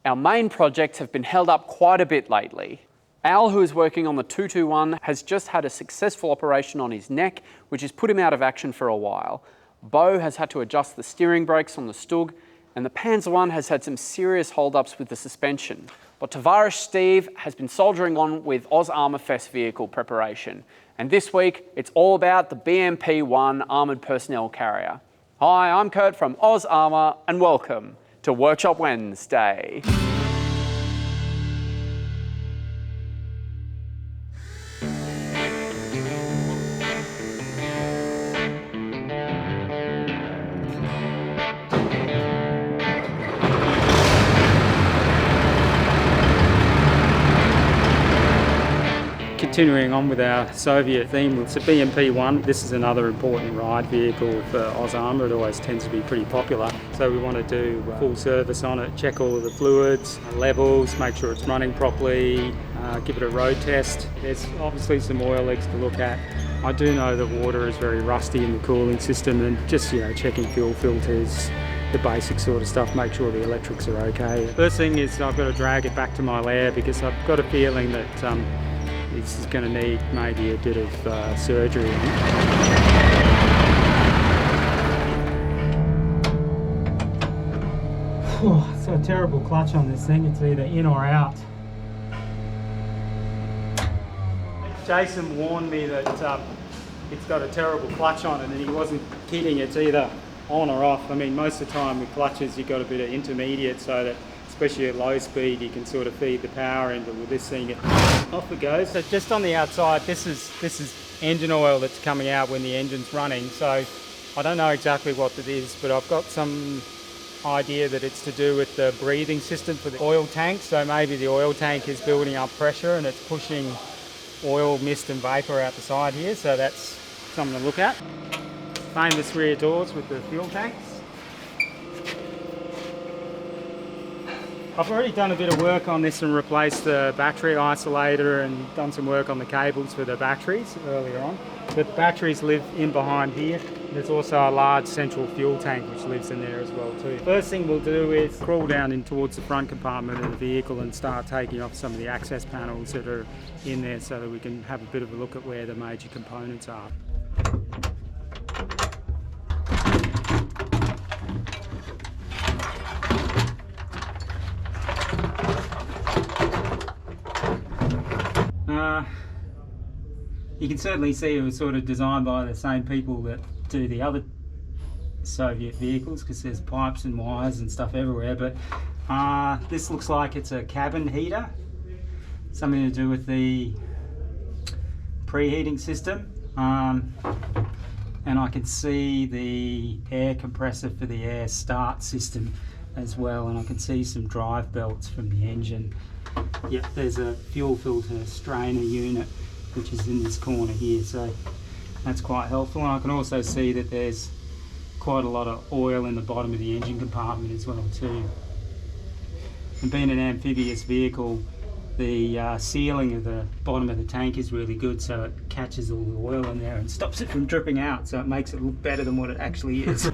Our main projects have been held up quite a bit lately. Al, who is working on the 221, has just had a successful operation on his neck, which has put him out of action for a while. Bo has had to adjust the steering brakes on the Stug, and the Panzer 1 has had some serious hold-ups with the suspension. But Tavares Steve has been soldiering on with AusArmour Fest vehicle preparation. And this week, it's all about the BMP-1 Armoured Personnel Carrier. Hi, I'm Kurt from AusArmour, and welcome to Workshop Wednesday. Continuing on with our Soviet theme, it's a BMP-1. This is another important ride vehicle for AusArmour. It always tends to be pretty popular. So we want to do full service on it, check all of the fluids, levels, make sure it's running properly, give it a road test. There's obviously some oil leaks to look at. I do know that water is very rusty in the cooling system, and just checking fuel filters, the basic sort of stuff, make sure the electrics are okay. First thing is I've got to drag it back to my lair because I've got a feeling that this is going to need maybe a bit of surgery. It's got a terrible clutch on this thing. It's either in or out. Jason warned me that it's got a terrible clutch on it, and he wasn't kidding. It's either on or off. I mean, most of the time with clutches you've got a bit of intermediate, so that especially at low speed you can sort of feed the power in, but with this thing off it goes. So just on the outside, this is engine oil that's coming out when the engine's running. So I don't know exactly what it is, but I've got some idea that it's to do with the breathing system for the oil tank. So maybe the oil tank is building up pressure and it's pushing oil, mist and vapour out the side here. So that's something to look at. Famous rear doors with the fuel tanks. I've already done a bit of work on this and replaced the battery isolator and done some work on the cables for the batteries earlier on. But the batteries live in behind here. There's also a large central fuel tank which lives in there as well too. First thing we'll do is crawl down in towards the front compartment of the vehicle and start taking off some of the access panels that are in there so that we can have a bit of a look at where the major components are. You can certainly see it was sort of designed by the same people that do the other Soviet vehicles, because there's pipes and wires and stuff everywhere, but this looks like it's a cabin heater, something to do with the preheating system, and I can see the air compressor for the air start system as well, and I can see some drive belts from the engine. Yep, there's a fuel filter strainer unit which is in this corner here, so that's quite helpful. And I can also see that there's quite a lot of oil in the bottom of the engine compartment as well too. And being an amphibious vehicle, the sealing of the bottom of the tank is really good, so it catches all the oil in there and stops it from dripping out, so it makes it look better than what it actually is.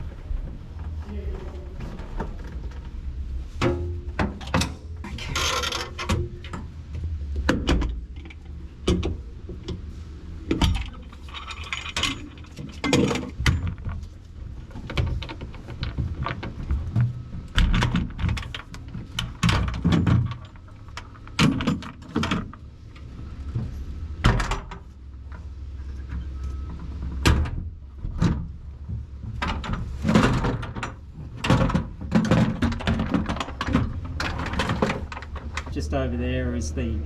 Just over there is the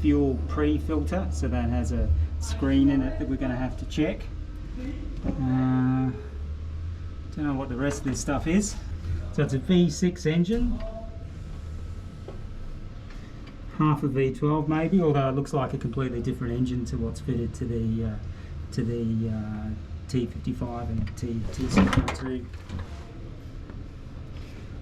fuel pre-filter, so that has a screen in it that we're going to have to check. Don't know what the rest of this stuff is. So it's a V6 engine, half a V12 maybe, although it looks like a completely different engine to what's fitted to the T55 and T62.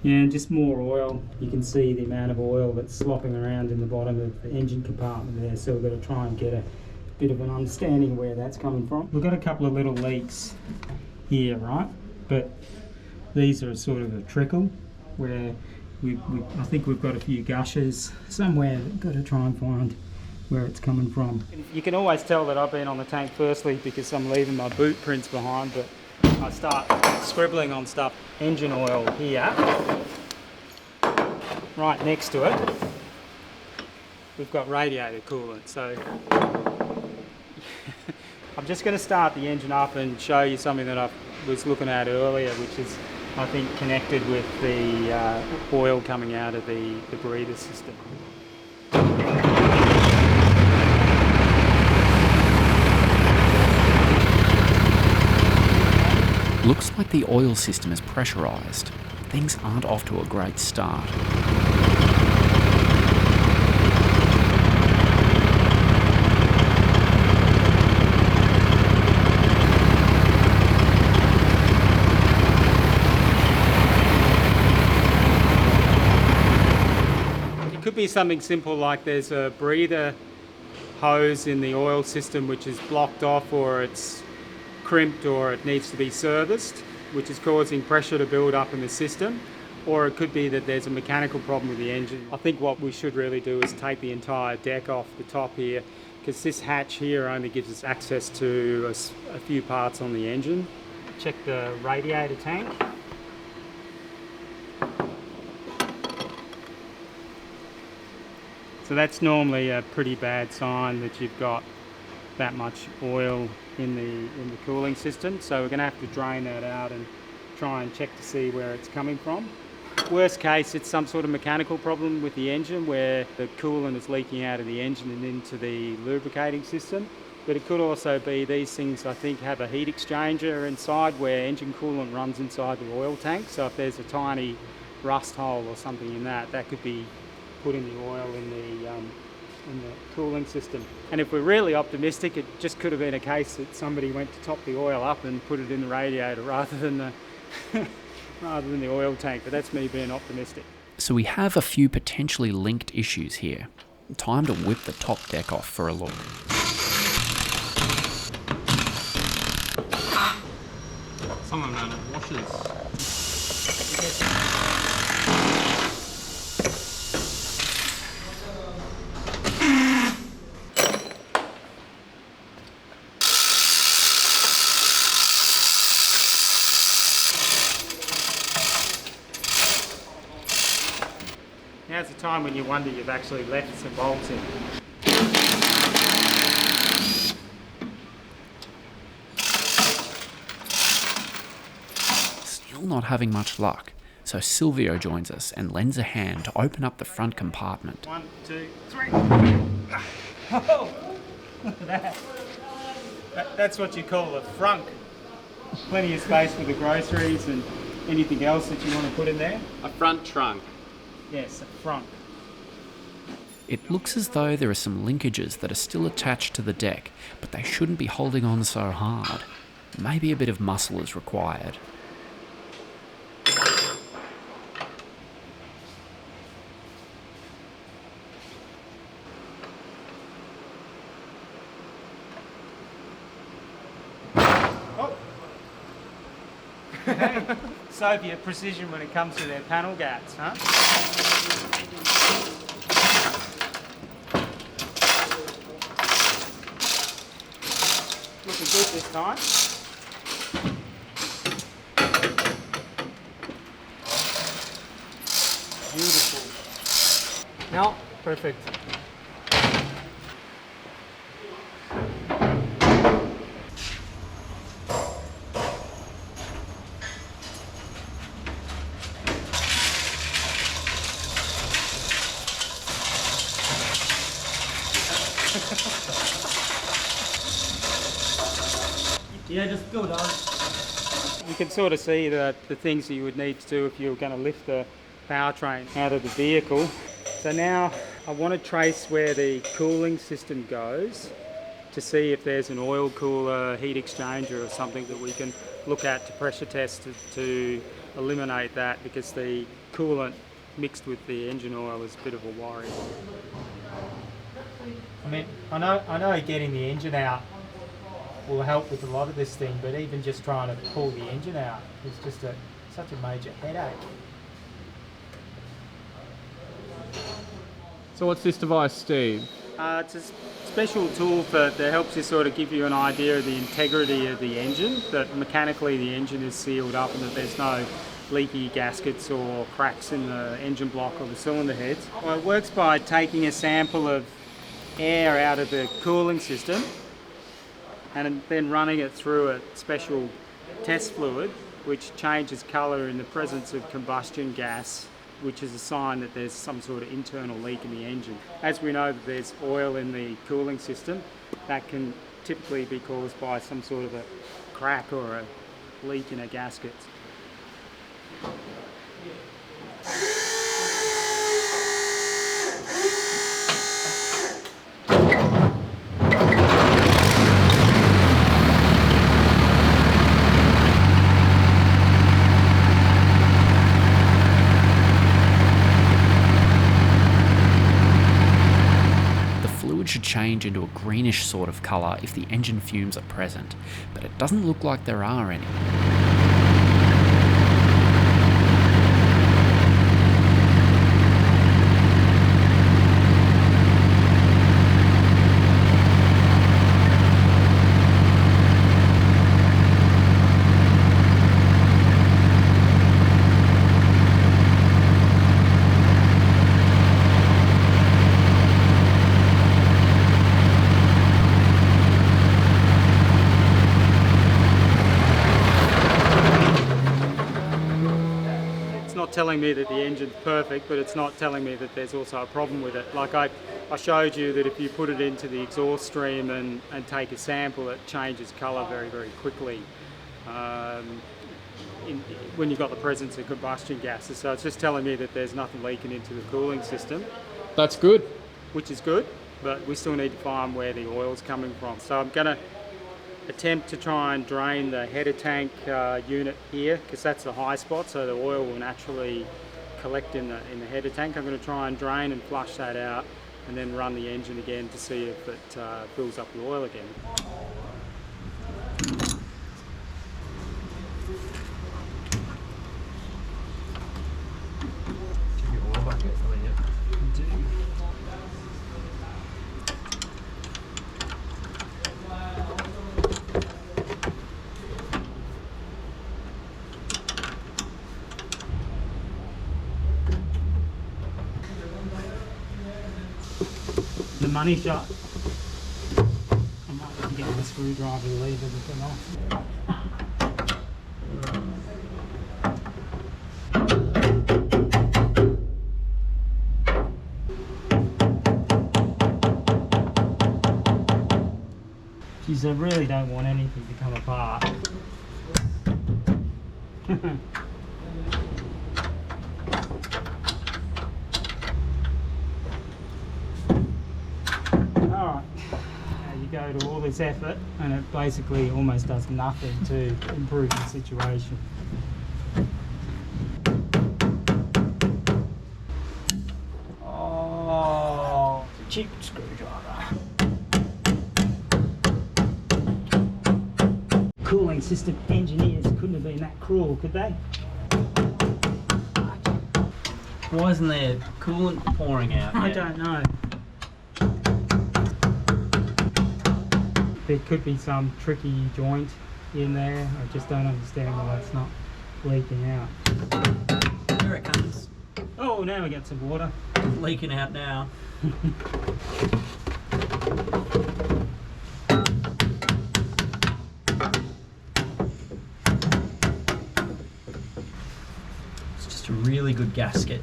Yeah, and just more oil. You can see the amount of oil that's slopping around in the bottom of the engine compartment there, so we've got to try and get a bit of an understanding where that's coming from. We've got a couple of little leaks here, right? But these are sort of a trickle where I think we've got a few gushers somewhere. Got to try and find where it's coming from. You can always tell that I've been on the tank firstly because I'm leaving my boot prints behind, but I start scribbling on stuff. Engine oil here, right next to it we've got radiator coolant. So I'm just going to start the engine up and show you something that I was looking at earlier, which is I think connected with the oil coming out of the breather system. Looks like the oil system is pressurised. Things aren't off to a great start. It could be something simple like there's a breather hose in the oil system which is blocked off, or it's crimped, or it needs to be serviced, which is causing pressure to build up in the system. Or it could be that there's a mechanical problem with the engine. I think what we should really do is take the entire deck off the top here, because this hatch here only gives us access to a few parts on the engine. Check the radiator tank. So that's normally a pretty bad sign that you've got that much oil in the cooling system. So we're going to have to drain that out and try and check to see where it's coming from. Worst case, it's some sort of mechanical problem with the engine where the coolant is leaking out of the engine and into the lubricating system. But it could also be these things, I think, have a heat exchanger inside where engine coolant runs inside the oil tank. So if there's a tiny rust hole or something in that, that could be putting the oil in the cooling system. And if we're really optimistic, it just could have been a case that somebody went to top the oil up and put it in the radiator rather than the rather than the oil tank. But that's me being optimistic. So we have a few potentially linked issues here. Time to whip the top deck off for a look. Some of them don't have washers. Now's the time when you wonder you've actually left some bolts in. Still not having much luck, so Silvio joins us and lends a hand to open up the front compartment. 1, 2, 3. Oh, look at that. That's what you call a frunk. Plenty of space for the groceries and anything else that you want to put in there. A front trunk. Yes, a frunk. It looks as though there are some linkages that are still attached to the deck, but they shouldn't be holding on so hard. Maybe a bit of muscle is required. Oh. Hey, Soviet precision when it comes to their panel gaps, huh? Looking good this time. Beautiful. No, perfect. Yeah, just go down. You can sort of see the things that you would need to do if you were going to lift the powertrain out of the vehicle. So now I want to trace where the cooling system goes to see if there's an oil cooler, heat exchanger or something that we can look at to pressure test to eliminate that, because the coolant mixed with the engine oil is a bit of a worry. I mean, I know getting the engine out will help with a lot of this thing, but even just trying to pull the engine out is just such a major headache. So what's this device, Steve? It's a special tool that helps you sort of give you an idea of the integrity of the engine, that mechanically the engine is sealed up and that there's no leaky gaskets or cracks in the engine block or the cylinder heads. Well, it works by taking a sample of air out of the cooling system and then running it through a special test fluid which changes colour in the presence of combustion gas, which is a sign that there's some sort of internal leak in the engine. As we know that there's oil in the cooling system, that can typically be caused by some sort of a crack or a leak in a gasket. Should change into a greenish sort of colour if the engine fumes are present, but it doesn't look like there are any. Telling me that the engine's perfect, but it's not telling me that there's also a problem with it. Like I showed you that if you put it into the exhaust stream and take a sample, it changes colour very, very quickly when you've got the presence of combustion gases. So it's just telling me that there's nothing leaking into the cooling system. That's good. Which is good, but we still need to find where the oil's coming from. So I'm going to attempt to try and drain the header tank unit here, because that's the high spot, so the oil will naturally collect in the header tank. I'm going to try and drain and flush that out and then run the engine again to see if it fills up with oil again. The money shot. I might have to get my screwdriver to leave everything off. Geez, I really don't want anything to come apart. Go to all this effort and it basically almost does nothing to improve the situation. Oh, cheap screwdriver. Cooling system engineers couldn't have been that cruel, could they? Why isn't there coolant pouring out? I don't know. There could be some tricky joint in there. I just don't understand why it's not leaking out. Here it comes. Oh, now we got some water. Leaking out now. It's just a really good gasket.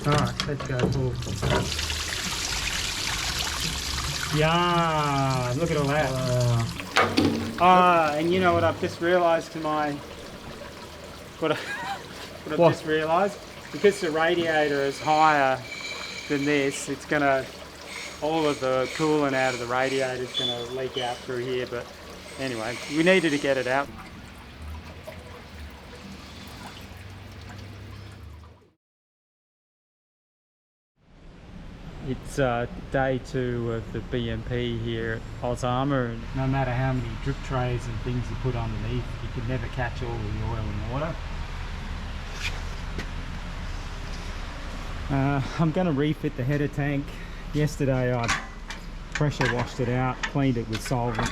Alright, let's go full. Yeah, look at all that. And you know what I've just realised to my... What I've just realised? Because the radiator is higher than this, it's going to... All of the coolant out of the radiator is going to leak out through here, but anyway, we needed to get it out. It's day 2 of the BMP here at AusArmour, and no matter how many drip trays and things you put underneath, you can never catch all of the oil and water. I'm going to refit the header tank. Yesterday I pressure washed it out, cleaned it with solvent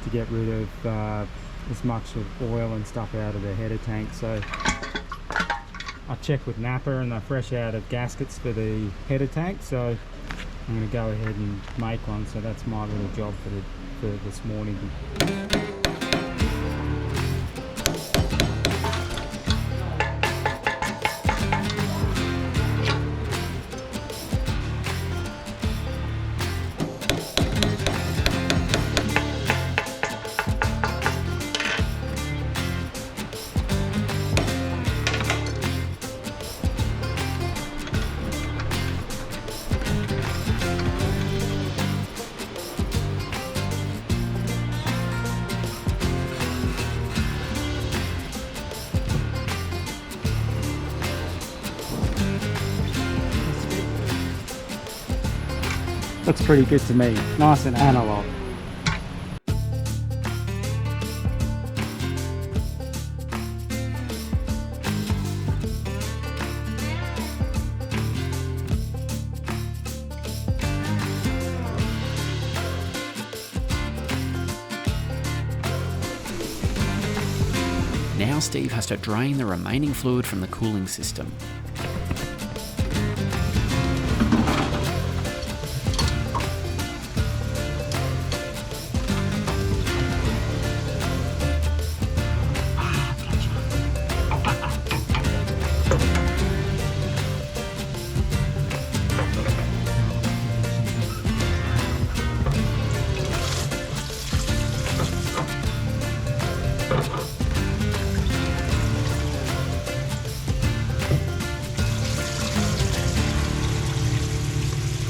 to get rid of as much of oil and stuff out of the header tank. So I checked with Napa and they're fresh out of gaskets for the header tank, so I'm going to go ahead and make one. So that's my little job for this morning. Looks pretty good to me, nice and analog. Now Steve has to drain the remaining fluid from the cooling system.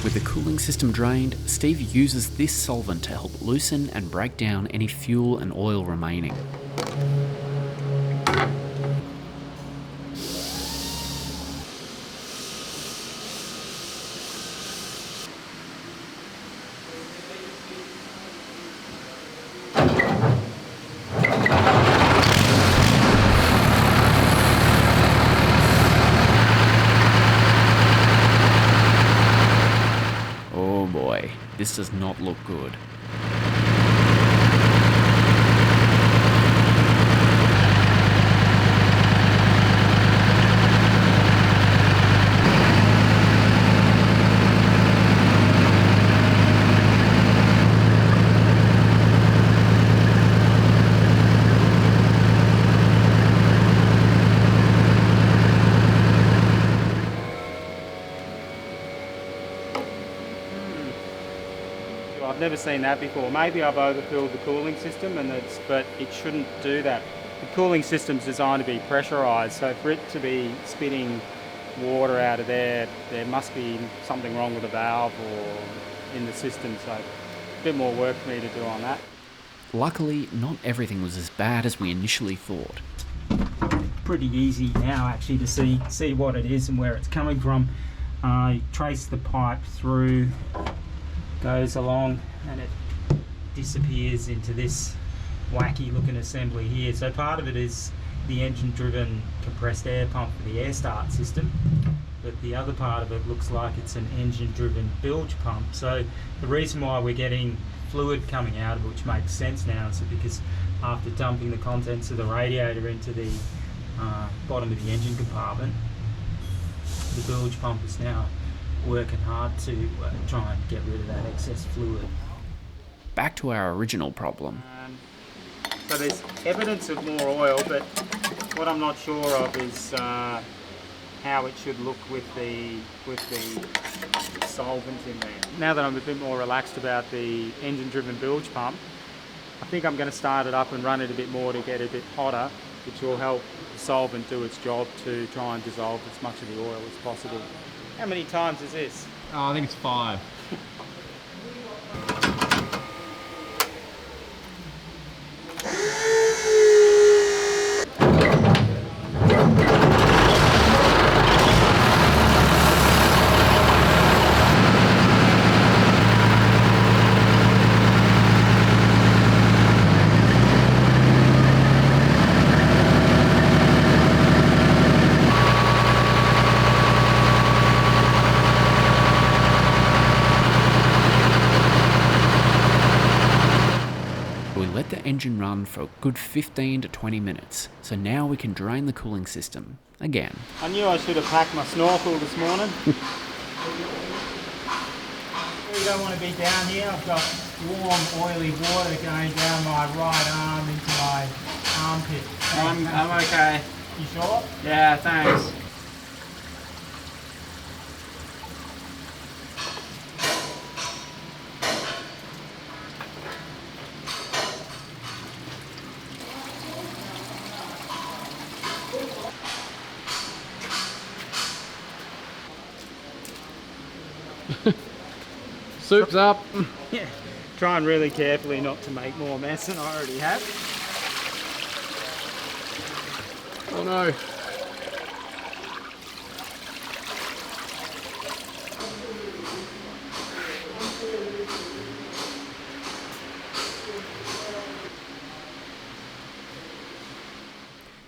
With the cooling system drained, Steve uses this solvent to help loosen and break down any fuel and oil remaining. This does not look good. I've never seen that before. Maybe I've overfilled the cooling system, but it shouldn't do that. The cooling system's designed to be pressurised, so for it to be spitting water out of there must be something wrong with the valve or in the system, so a bit more work for me to do on that. Luckily, not everything was as bad as we initially thought. Pretty easy now actually to see what it is and where it's coming from. I trace the pipe through, goes along, and it disappears into this wacky looking assembly here. So part of it is the engine driven compressed air pump for the air start system, but the other part of it looks like it's an engine driven bilge pump. So the reason why we're getting fluid coming out of it, which makes sense now, is because after dumping the contents of the radiator into the bottom of the engine compartment, the bilge pump is now working hard to try and get rid of that excess fluid. Back to our original problem. So there's evidence of more oil, but what I'm not sure of is how it should look with the solvent in there. Now that I'm a bit more relaxed about the engine-driven bilge pump, I think I'm going to start it up and run it a bit more to get it a bit hotter, which will help the solvent do its job to try and dissolve as much of the oil as possible. How many times is this? Oh, I think it's 5. engine run for a good 15 to 20 minutes, so now we can drain the cooling system again. I knew I should have packed my snorkel this morning. You don't want to be down here. I've got warm, oily water going down my right arm into my armpit. I'm okay. You sure? Yeah, thanks. Soup's up. Yeah. Trying really carefully not to make more mess than I already have. Oh no.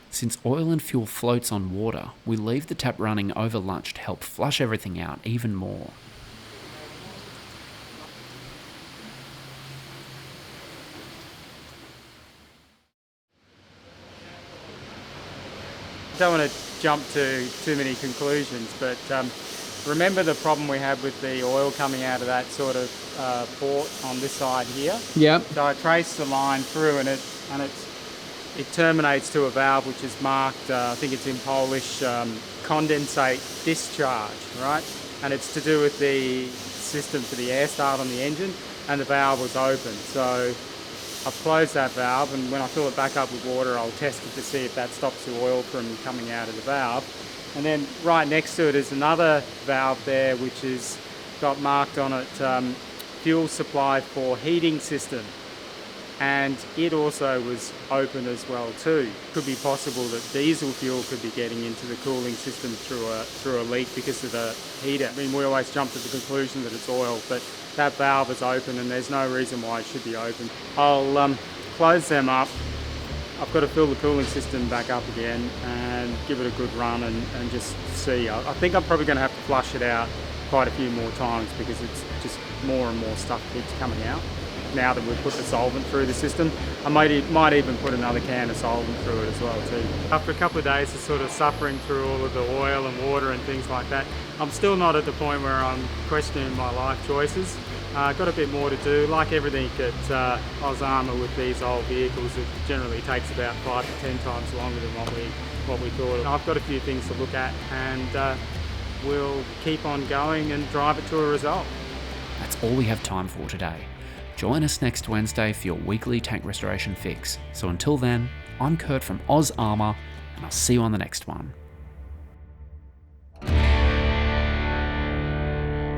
Since oil and fuel floats on water, we leave the tap running over lunch to help flush everything out even more. Don't want to jump to too many conclusions, but remember the problem we had with the oil coming out of that sort of port on this side here? Yep. So I traced the line through, and it terminates to a valve which is marked, I think it's in Polish, condensate discharge, right? And it's to do with the system for the air start on the engine, and the valve was open. So I've closed that valve, and when I fill it back up with water, I'll test it to see if that stops the oil from coming out of the valve. And then right next to it is another valve there which has got marked on it fuel supply for heating system, and it also was open as well too. Could be possible that diesel fuel could be getting into the cooling system through a leak because of the heater. I mean, we always jump to the conclusion that it's oil, but that valve is open and there's no reason why it should be open. I'll close them up. I've got to fill the cooling system back up again and give it a good run and just see. I think I'm probably going to have to flush it out quite a few more times because it's just more and more stuff keeps coming out. Now that we've put the solvent through the system, I might even put another can of solvent through it as well too. After a couple of days of sort of suffering through all of the oil and water and things like that, I'm still not at the point where I'm questioning my life choices. Got a bit more to do. Like everything at AusArmour with these old vehicles, it generally takes about 5 to 10 times longer than what we thought. I've got a few things to look at, and we'll keep on going and drive it to a result. That's all we have time for today. Join us next Wednesday for your weekly tank restoration fix. So until then, I'm Kurt from AusArmour, and I'll see you on the next one.